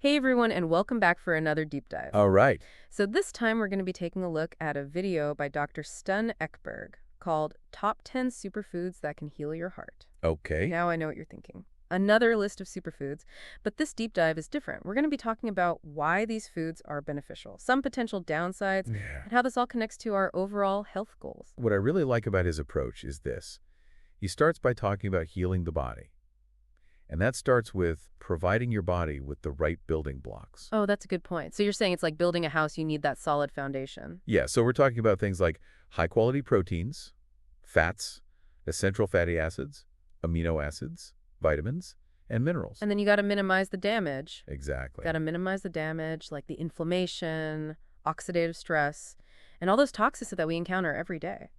Hey everyone, and welcome back for another deep dive. All right. So this time we're going to be taking a look at a video by Dr. Stun Ekberg called Top 10 Superfoods That Can Heal Your Heart. Okay. Now I know what you're thinking. Another list of superfoods, but this deep dive is different. We're going to be talking about why these foods are beneficial, some potential downsides, and how this all connects to our overall health goals. What I really like about his approach is this. He starts by talking about healing the body. And that starts with providing your body with the right building blocks. Oh, that's a good point. So you're saying it's like building a house, you need that solid foundation. Yeah, so we're talking about things like high-quality proteins, fats, essential fatty acids, amino acids, vitamins, and minerals. And then you got to minimize the damage. Exactly. Got to minimize the damage, like the inflammation, oxidative stress, and all those toxins that we encounter every day.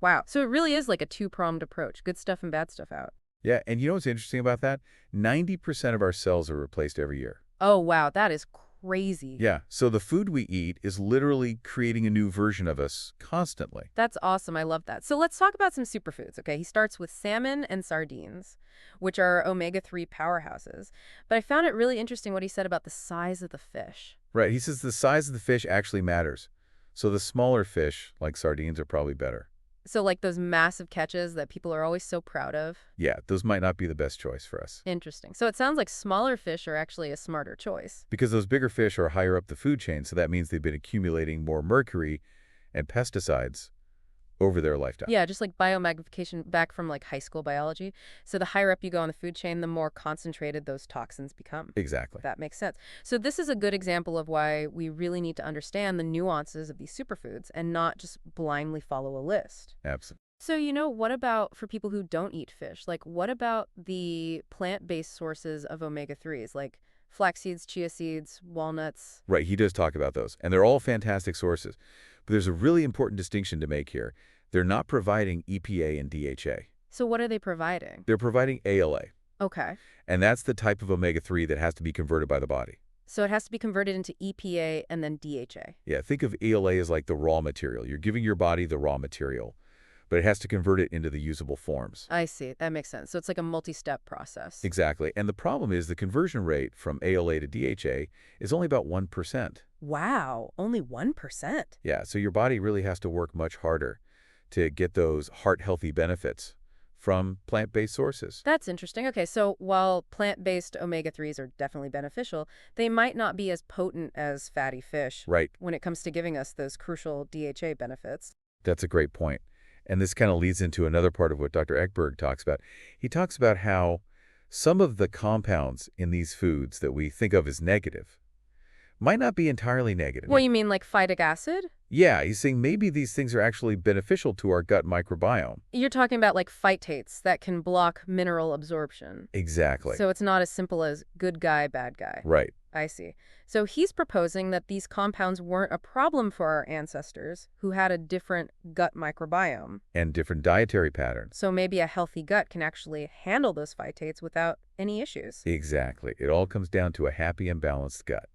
Wow. So it really is like a two-pronged approach. Good stuff and bad stuff out. Yeah, and you know what's interesting about that? 90% of our cells are replaced every year. Oh, wow. That is crazy. Yeah, so the food we eat is literally creating a new version of us constantly. That's awesome. I love that. So let's talk about some superfoods, okay? He starts with salmon and sardines, which are omega-3 powerhouses. But I found it really interesting what he said about the size of the fish. Right, he says the size of the fish actually matters. So the smaller fish, like sardines, are probably better. So like those massive catches that people are always so proud of? Yeah, those might not be the best choice for us. Interesting. So it sounds like smaller fish are actually a smarter choice. Because those bigger fish are higher up the food chain, so that means they've been accumulating more mercury and pesticides over their lifetime. Yeah, just like biomagnification back from like high school biology. So the higher up you go on the food chain, the more concentrated those toxins become. Exactly. That makes sense. So this is a good example of why we really need to understand the nuances of these superfoods and not just blindly follow a list. Absolutely. So, what about for people who don't eat fish? Like, what about the plant-based sources of omega-3s, like flax seeds, chia seeds, walnuts? Right, he does talk about those, and they're all fantastic sources. But there's a really important distinction to make here. They're not providing EPA and DHA. So what are they providing? They're providing ALA. Okay. And that's the type of omega-3 that has to be converted by the body. So it has to be converted into EPA and then DHA. Yeah, think of ALA as like the raw material. You're giving your body the raw material, but it has to convert it into the usable forms. I see. That makes sense. So it's like a multi-step process. Exactly. And the problem is the conversion rate from ALA to DHA is only about 1%. Wow, only 1%? Yeah, so your body really has to work much harder to get those heart-healthy benefits from plant-based sources. That's interesting. Okay, so while plant-based omega-3s are definitely beneficial, they might not be as potent as fatty fish. Right. When it comes to giving us those crucial DHA benefits. That's a great point. And this kind of leads into another part of what Dr. Ekberg talks about. He talks about how some of the compounds in these foods that we think of as negative might not be entirely negative. Well, you mean like phytic acid? Yeah, he's saying maybe these things are actually beneficial to our gut microbiome. You're talking about like phytates that can block mineral absorption. Exactly. So it's not as simple as good guy, bad guy. Right. I see. So he's proposing that these compounds weren't a problem for our ancestors who had a different gut microbiome. And different dietary patterns. So maybe a healthy gut can actually handle those phytates without any issues. Exactly. It all comes down to a happy and balanced gut.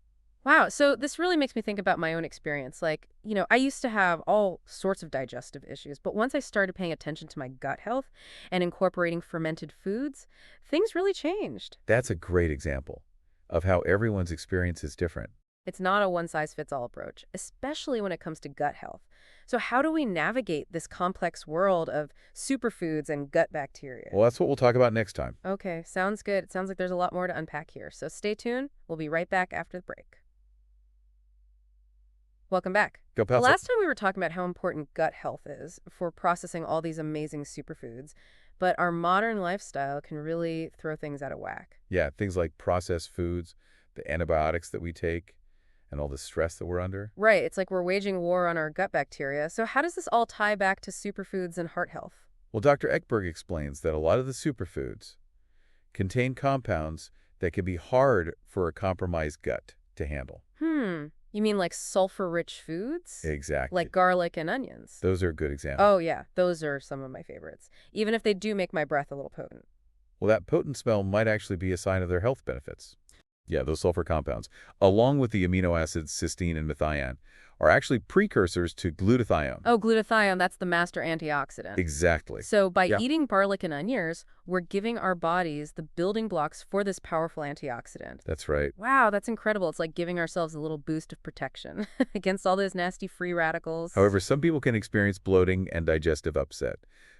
Wow, so this really makes me think about my own experience. Like, I used to have all sorts of digestive issues, but once I started paying attention to my gut health and incorporating fermented foods, things really changed. That's a great example of how everyone's experience is different. It's not a one-size-fits-all approach, especially when it comes to gut health. So how do we navigate this complex world of superfoods and gut bacteria? Well, that's what we'll talk about next time. Okay, sounds good. It sounds like there's a lot more to unpack here. So stay tuned. We'll be right back after the break. Welcome back. Go Paso. Last time we were talking about how important gut health is for processing all these amazing superfoods, but our modern lifestyle can really throw things out of whack. Yeah, things like processed foods, the antibiotics that we take, and all the stress that we're under. Right. It's like we're waging war on our gut bacteria. So how does this all tie back to superfoods and heart health? Well, Dr. Ekberg explains that a lot of the superfoods contain compounds that can be hard for a compromised gut to handle. You mean like sulfur-rich foods? Exactly. Like garlic and onions? Those are a good examples. Oh, yeah. Those are some of my favorites, even if they do make my breath a little potent. Well, that potent smell might actually be a sign of their health benefits. Yeah, those sulfur compounds, along with the amino acids cysteine and methionine, are actually precursors to glutathione. Oh, glutathione, that's the master antioxidant. Exactly. So by Yeah. eating garlic and onions, we're giving our bodies the building blocks for this powerful antioxidant. That's right. Wow, that's incredible. It's like giving ourselves a little boost of protection against all those nasty free radicals. However, some people can experience bloating and digestive upset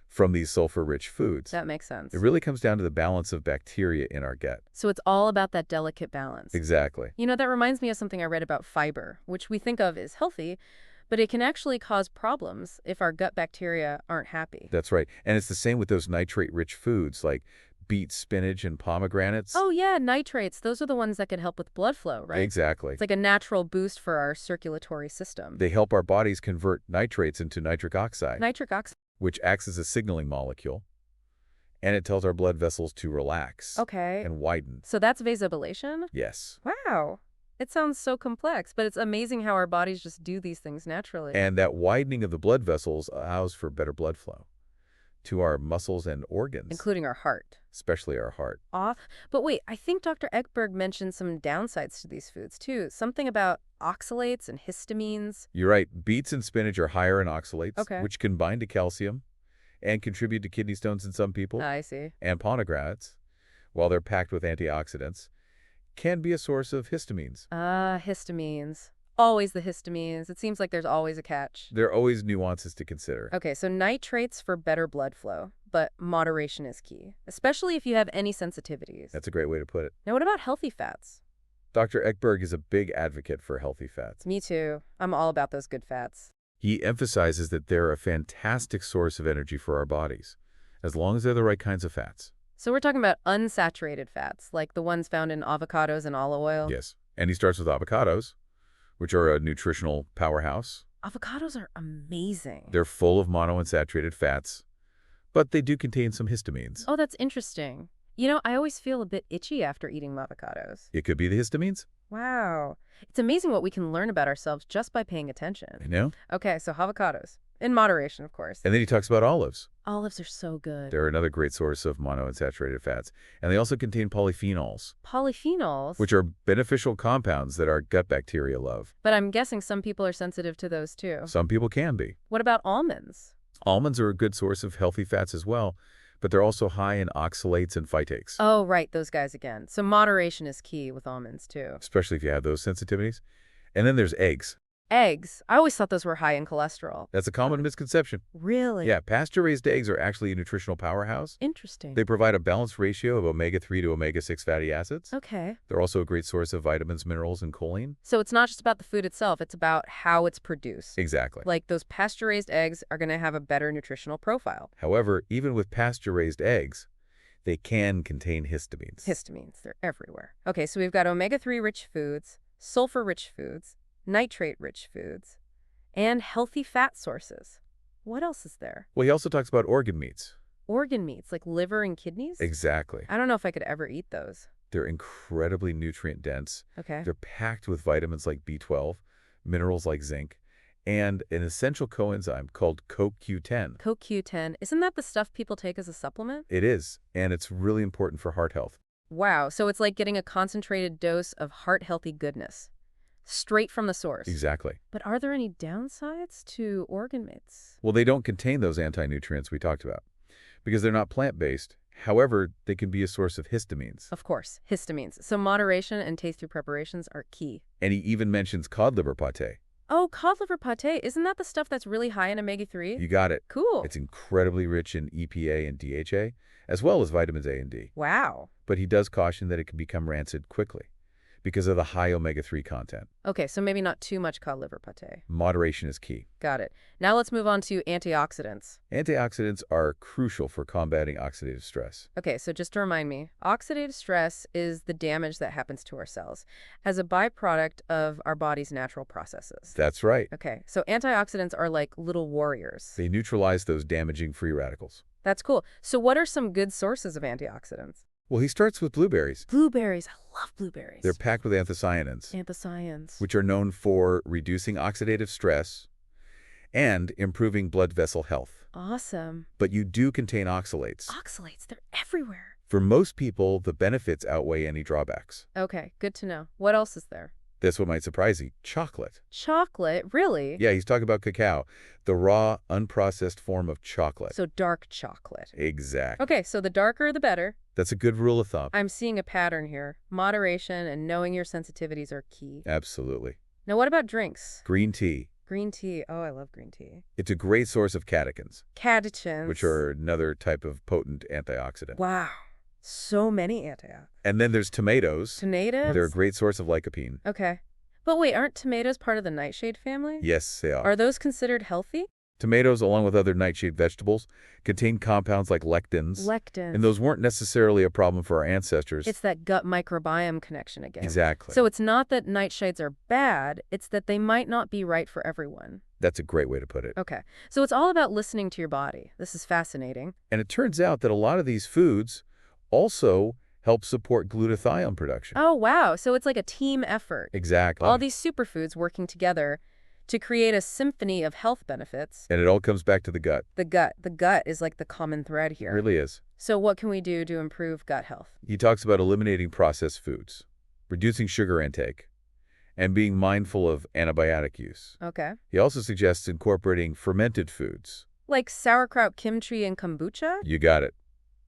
from these sulfur-rich foods. That makes sense. It really comes down to the balance of bacteria in our gut. So it's all about that delicate balance. Exactly. You know, that reminds me of something I read about fiber, which we think of as healthy, but it can actually cause problems if our gut bacteria aren't happy. That's right. And it's the same with those nitrate-rich foods like beets, spinach, and pomegranates. Oh, yeah, nitrates. Those are the ones that could help with blood flow, right? Exactly. It's like a natural boost for our circulatory system. They help our bodies convert nitrates into nitric oxide, Nitric oxide. which acts as a signaling molecule, and it tells our blood vessels to relax Okay. and widen. So that's vasobilation? Yes. Wow. It sounds so complex, but it's amazing how our bodies just do these things naturally. And that widening of the blood vessels allows for better blood flow to our muscles and organs, Including our heart. especially our heart. But wait, I think Dr. Ekberg mentioned some downsides to these foods, too. Something about oxalates and histamines. You're right. Beets and spinach are higher in oxalates, Okay. which can bind to calcium and contribute to kidney stones in some people. I see. And pomegranates, while they're packed with antioxidants, can be a source of histamines. Histamines. Always the histamines. It seems like there's always a catch. There are always nuances to consider. Okay, so nitrates for better blood flow, but moderation is key, especially if you have any sensitivities. That's a great way to put it. Now, what about healthy fats? Dr. Ekberg is a big advocate for healthy fats. Me too. I'm all about those good fats. He emphasizes that they're a fantastic source of energy for our bodies, as long as they're the right kinds of fats. So we're talking about unsaturated fats, like the ones found in avocados and olive oil. Yes. And he starts with avocados, which are a nutritional powerhouse. Avocados are amazing. They're full of monounsaturated fats, but they do contain some histamines. Oh, that's interesting. You know, I always feel a bit itchy after eating avocados. It could be the histamines. Wow. It's amazing what we can learn about ourselves just by paying attention. You know? Okay, so avocados. In moderation, of course. And then he talks about olives. Olives are so good. They're another great source of monounsaturated fats. And they also contain polyphenols, Polyphenols? which are beneficial compounds that our gut bacteria love. But I'm guessing some people are sensitive to those too. Some people can be. What about almonds? Almonds are a good source of healthy fats as well, but they're also high in oxalates and phytates, Oh, right, those guys again. So moderation is key with almonds too. especially if you have those sensitivities. And then there's eggs. Eggs. I always thought those were high in cholesterol. That's a common misconception. Really? Yeah, pasture-raised eggs are actually a nutritional powerhouse. Interesting. They provide a balanced ratio of omega-3 to omega-6 fatty acids. Okay. They're also a great source of vitamins, minerals, and choline. So it's not just about the food itself, it's about how it's produced. Exactly. Like those pasture-raised eggs are going to have a better nutritional profile. However, even with pasture-raised eggs, they can contain histamines. Histamines, they're everywhere. Okay, so we've got omega-3 rich foods, sulfur-rich foods, nitrate-rich foods, and healthy fat sources. What else is there? Well, he also talks about organ meats. Organ meats, like liver and kidneys? Exactly. I don't know if I could ever eat those. They're incredibly nutrient-dense. Okay. They're packed with vitamins like B12, minerals like zinc, and an essential coenzyme called CoQ10. CoQ10, isn't that the stuff people take as a supplement? It is, and it's really important for heart health. Wow, so it's like getting a concentrated dose of heart-healthy goodness. Straight from the source. Exactly. But are there any downsides to organ meats? Well, they don't contain those anti-nutrients we talked about because they're not plant-based. However, they can be a source of histamines. Of course, histamines. So moderation and tasty preparations are key. And he even mentions cod liver pate. Oh, cod liver pate. Isn't that the stuff that's really high in omega-3? You got it. Cool. It's incredibly rich in EPA and DHA, as well as vitamins A and D. Wow. But he does caution that it can become rancid quickly because of the high omega-3 content. Okay, so maybe not too much cod liver pate. Moderation is key. Got it. Now let's move on to antioxidants. Antioxidants are crucial for combating oxidative stress. Okay, so just to remind me, oxidative stress is the damage that happens to our cells as a byproduct of our body's natural processes. That's right. Okay, so antioxidants are like little warriors. They neutralize those damaging free radicals. That's cool. So what are some good sources of antioxidants? Well, he starts with blueberries. Blueberries. I love blueberries. They're packed with anthocyanins, Anthocyanins. which are known for reducing oxidative stress and improving blood vessel health. Awesome. But you do contain oxalates. Oxalates, they're everywhere. For most people, the benefits outweigh any drawbacks. Okay, good to know. What else is there? This one might surprise you. Chocolate. Chocolate? Really? Yeah, he's talking about cacao, the raw, unprocessed form of chocolate. So dark chocolate. Exactly. Okay, so the darker the better. That's a good rule of thumb. I'm seeing a pattern here. Moderation and knowing your sensitivities are key. Absolutely. Now what about drinks? Green tea. Green tea. Oh, I love green tea. It's a great source of catechins, Catechins. which are another type of potent antioxidant. Wow. So many antioxidants. And then there's tomatoes. Tomatoes? They're a great source of lycopene. Okay. But wait, aren't tomatoes part of the nightshade family? Yes, they are. Are those considered healthy? Tomatoes, along with other nightshade vegetables, contain compounds like lectins. Lectins. And those weren't necessarily a problem for our ancestors. It's that gut microbiome connection again. Exactly. So it's not that nightshades are bad, it's that they might not be right for everyone. That's a great way to put it. Okay. So it's all about listening to your body. This is fascinating. And it turns out that a lot of these foods also help support glutathione production. Oh, wow. So it's like a team effort. Exactly. All these superfoods working together to create a symphony of health benefits. And it all comes back to the gut. The gut. The gut is like the common thread It here. really is. So what can we do to improve gut health? He talks about eliminating processed foods, reducing sugar intake, and being mindful of antibiotic use. Okay. He also suggests incorporating fermented foods. Like sauerkraut, kimchi, and kombucha? You got it.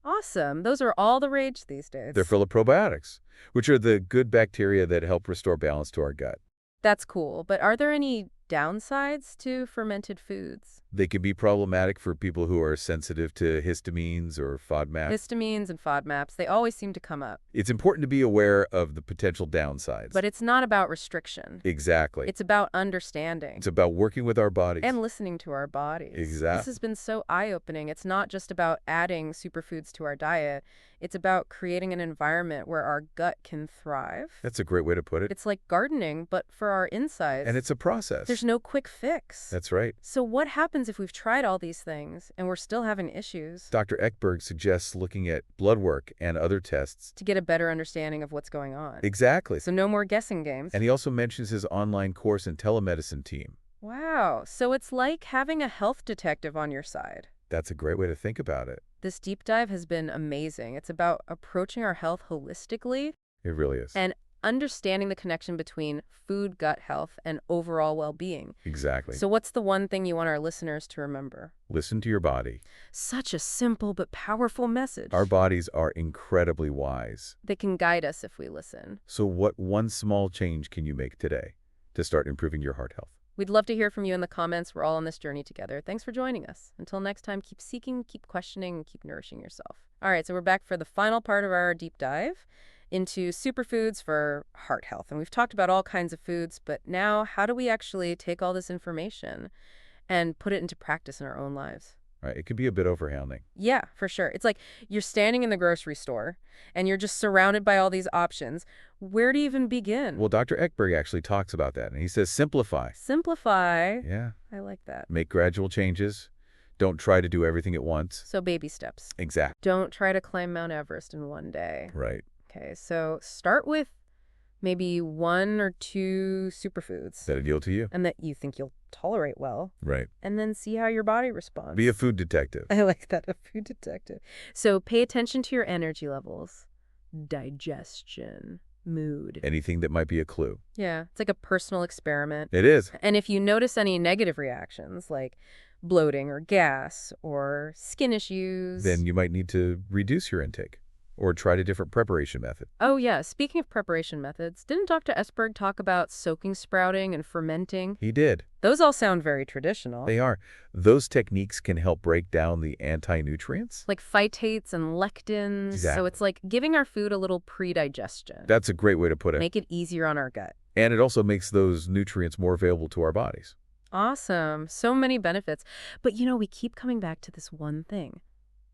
Awesome. Those are all the rage these days. They're full of probiotics, which are the good bacteria that help restore balance to our gut. That's cool. But are there any downsides to fermented foods? They can be problematic for people who are sensitive to histamines or FODMAP. Histamines and FODMAPs, they always seem to come up. It's important to be aware of the potential downsides. But it's not about restriction. Exactly. It's about understanding. It's about working with our bodies. And listening to our bodies. Exactly. This has been so eye-opening. It's not just about adding superfoods to our diet. It's about creating an environment where our gut can thrive. That's a great way to put it. It's like gardening, but for our insides. And it's a process. There's no quick fix. That's right. So what happens if we've tried all these things and we're still having issues? Dr. Ekberg suggests looking at blood work and other tests. To get a better understanding of what's going on. Exactly. So no more guessing games. And he also mentions his online course and telemedicine team. Wow. So it's like having a health detective on your side. That's a great way to think about it. This deep dive has been amazing. It's about approaching our health holistically It really is. and understanding the connection between food, gut health, and overall well-being. Exactly. So what's the one thing you want our listeners to remember? Listen to your body. Such a simple but powerful message. Our bodies are incredibly wise. They can guide us if we listen. So what one small change can you make today to start improving your heart health? We'd love to hear from you in the comments. We're all on this journey together. Thanks for joining us. Until next time, keep seeking, keep questioning, and keep nourishing yourself. All right, so we're back for the final part of our deep dive into superfoods for heart health. And we've talked about all kinds of foods, but now how do we actually take all this information and put it into practice in our own lives? Right? It can be a bit overwhelming. Yeah, for sure. It's like you're standing in the grocery store and you're just surrounded by all these options. Where do you even begin? Well, Dr. Ekberg actually talks about that, and he says simplify. Simplify. Yeah. I like that. Make gradual changes. Don't try to do everything at once. So baby steps. Exactly. Don't try to climb Mount Everest in one day. Right. Okay, so start with maybe 1 or 2 superfoods. That ideal to you? And that you think you'll tolerate well. Right. And then see how your body responds. Be a food detective. I like that, a food detective. So pay attention to your energy levels, digestion, mood. Anything that might be a clue. Yeah, it's like a personal experiment. It is. And if you notice any negative reactions, like bloating or gas or skin issues... Then you might need to reduce your intake or try a different preparation method. Oh, yeah. Speaking of preparation methods, didn't Dr. Ekberg talk about soaking sprouting and fermenting? He did. Those all sound very traditional. They are. Those techniques can help break down the anti-nutrients. Like phytates and lectins. Exactly. So it's like giving our food a little pre-digestion. That's a great way to put it. Make it easier on our gut. And it also makes those nutrients more available to our bodies. Awesome. So many benefits. But, we keep coming back to this one thing.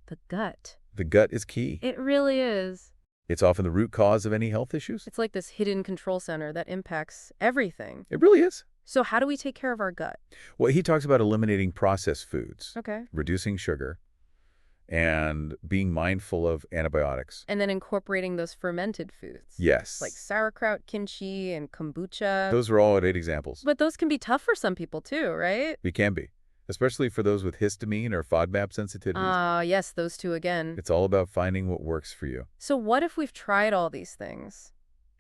The gut. The gut is key. It really is. It's often the root cause of any health issues. It's like this hidden control center that impacts everything. It really is. So how do we take care of our gut? Well, he talks about eliminating processed foods, Okay. reducing sugar, and being mindful of antibiotics. And then incorporating those fermented foods. Yes. Like sauerkraut, kimchi, and kombucha. Those are all 8 examples. But those can be tough for some people too, right? It can be. especially for those with histamine or FODMAP sensitivities. Ah, yes, those two again. It's all about finding what works for you. So what if we've tried all these things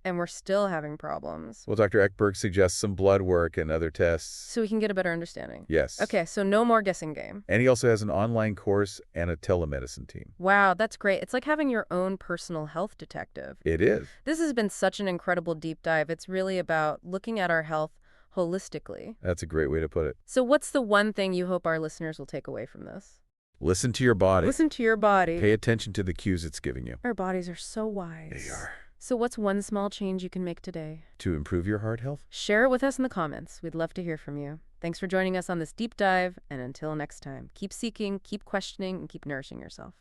and we're still having problems? Well, Dr. Ekberg suggests some blood work and other tests. So we can get a better understanding. Yes. Okay, so no more guessing game. And he also has an online course and a telemedicine team. Wow, that's great. It's like having your own personal health detective. It is. This has been such an incredible deep dive. It's really about looking at our health holistically. That's a great way to put it. So what's the one thing you hope our listeners will take away from this? Listen to your body. Listen to your body. Pay attention to the cues it's giving you. Our bodies are so wise. They are. So what's one small change you can make today? To improve your heart health? Share it with us in the comments. We'd love to hear from you. Thanks for joining us on this deep dive, and until next time, keep seeking, keep questioning, and keep nourishing yourself.